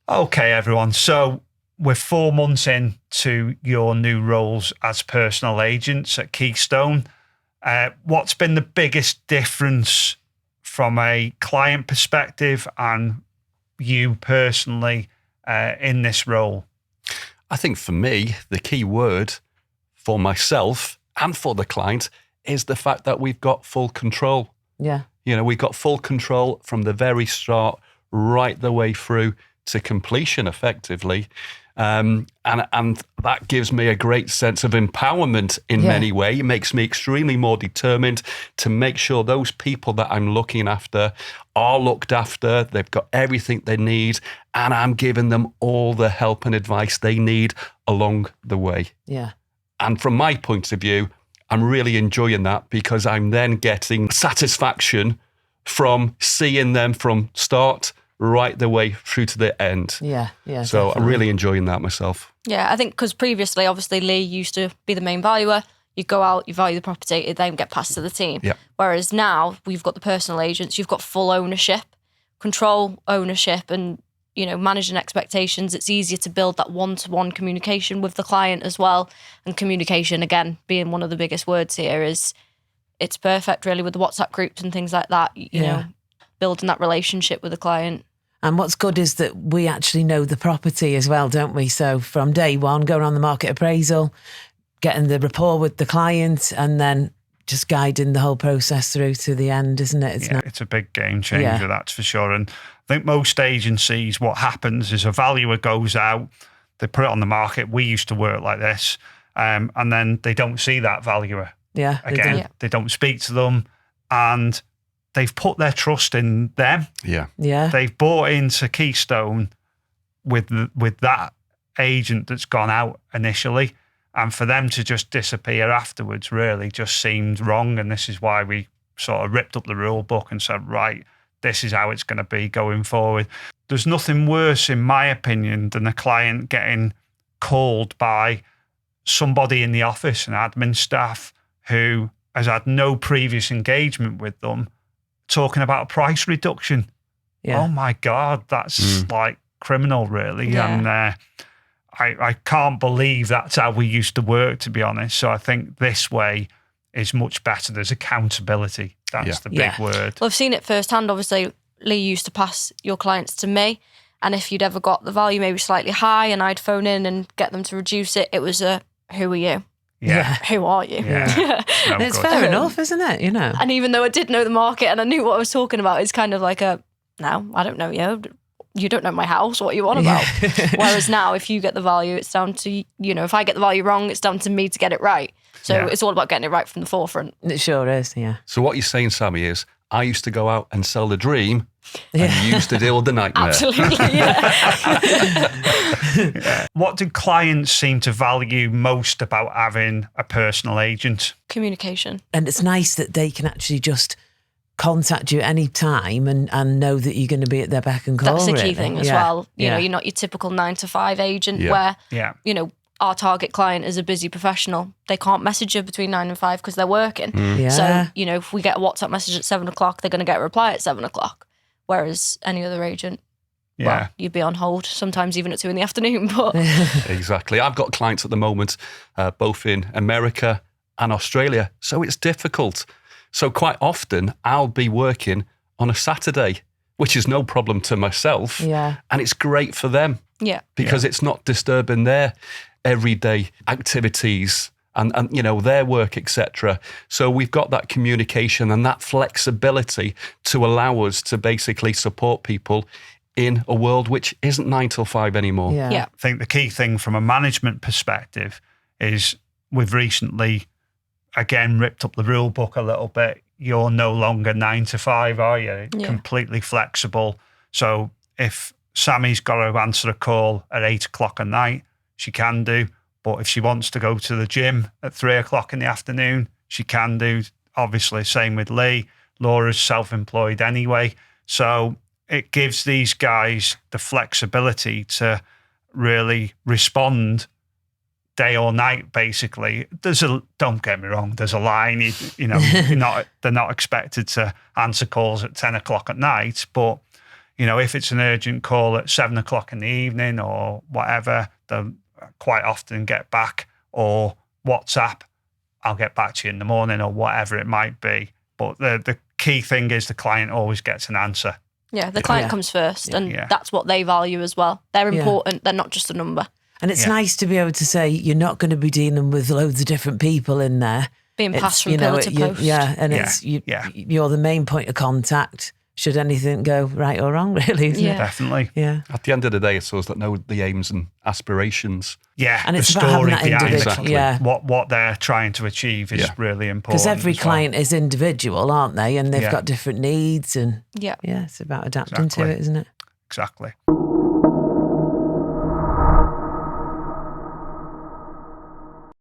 Okay, everyone. So we're 4 months into your new roles as personal agents at Keystone. What's been the biggest difference from a client perspective and you personally in this role? I think for me, the key word for myself and for the client is the fact that we've got full control. Yeah. We've got full control from the very start right the way through to completion effectively. And that gives me a great sense of empowerment in many ways. It makes me extremely more determined to make sure those people that I'm looking after are looked after. They've got everything they need, and I'm giving them all the help and advice they need along the way. Yeah. And from my point of view, I'm really enjoying that because I'm then getting satisfaction from seeing them from start right the way through to the end. Yeah. So I'm really enjoying that myself. Yeah, I think because previously, obviously, Lee used to be the main valuer. You go out, you value the property, it then get passed to the team. Yeah. Whereas now we've got the personal agents, you've got full ownership, control ownership, and managing expectations. It's easier to build that one-to-one communication with the client as well. And communication, again, being one of the biggest words here, it's perfect really with the WhatsApp groups and things like that. You know, building that relationship with the client. And what's good is that we actually know the property as well, don't we? So from day one, going on the market appraisal, getting the rapport with the client, and then just guiding the whole process through to the end, isn't it? It's a big game changer, that's for sure. And I think most agencies, what happens is a valuer goes out, they put it on the market. We used to work like this, and then they don't see that valuer. Yeah. Again, they don't speak to them, and they've put their trust in them. Yeah. They've bought into Keystone with that agent that's gone out initially, and for them to just disappear afterwards really just seemed wrong. And this is why we sort of ripped up the rule book and said, right, this is how it's going to be going forward. There's nothing worse, in my opinion, than a client getting called by somebody in the office, an admin staff who has had no previous engagement with them, talking about a price reduction. Yeah. Oh my God, that's like criminal, really. Yeah. And I can't believe that's how we used to work, to be honest. So I think this way is much better. There's accountability. That's the big word. Well, I've seen it firsthand. Obviously, Lee used to pass your clients to me. And if you'd ever got the value maybe slightly high and I'd phone in and get them to reduce it, it was who are you? Yeah. Who are you? Yeah. No, it's fair enough, isn't it? And even though I did know the market and I knew what I was talking about, it's kind of like no, I don't know you. You don't know my house. What are you on about? Whereas now, if you get the value, it's down to, if I get the value wrong, it's down to me to get it right. So it's all about getting it right from the forefront. It sure is, yeah. So what you're saying, Sammie, is I used to go out and sell the dream and you used to deal with the nightmare. Absolutely, yeah. What do clients seem to value most about having a personal agent? Communication. And it's nice that they can actually just contact you any time and know that you're going to be at their beck and call. That's the key really. thing as well. You know, you're not your typical 9-to-5 agent where, our target client is a busy professional. They can't message you between 9 and 5 because they're working. So, if we get a WhatsApp message at 7 o'clock, they're going to get a reply at 7 o'clock. Whereas any other agent, well, you'd be on hold, sometimes even at 2 in the afternoon. But Exactly. I've got clients at the moment, both in America and Australia. So it's difficult. So quite often I'll be working on a Saturday, which is no problem to myself. Yeah. And it's great for them. Yeah. Because it's not disturbing their everyday activities and their work, etc. So we've got that communication and that flexibility to allow us to basically support people in a world which isn't 9 till 5 anymore. Yeah. I think the key thing from a management perspective is we've recently, again, ripped up the rule book a little bit. You're no longer 9 to 5, are you? Yeah. Completely flexible. So if Sammie's got to answer a call at 8 o'clock at night, she can do. But if she wants to go to the gym at 3 o'clock in the afternoon, she can do. Obviously, same with Lee. Laura's self-employed anyway. So it gives these guys the flexibility to really respond day or night, basically. Don't get me wrong, there's a line, they're not expected to answer calls at 10 o'clock at night, but You know, if it's an urgent call at 7 o'clock in the evening or whatever, they'll quite often get back, or WhatsApp, I'll get back to you in the morning, or whatever it might be. But the key thing is the client always gets an answer. Yeah, the client comes first, and that's what they value as well. They're important. They're not just a number. And it's nice to be able to say you're not going to be dealing with loads of different people in there. Being passed from pillar to post. You're the main point of contact should anything go right or wrong, really, isn't it? Definitely. Yeah. At the end of the day, it's those that know the aims and aspirations. Yeah, and it's the about having story that behind individual. it. Yeah. What they're trying to achieve is really important. Because every as well. client is individual, aren't they? And they've got different needs, and it's about adapting to it, isn't it? Exactly.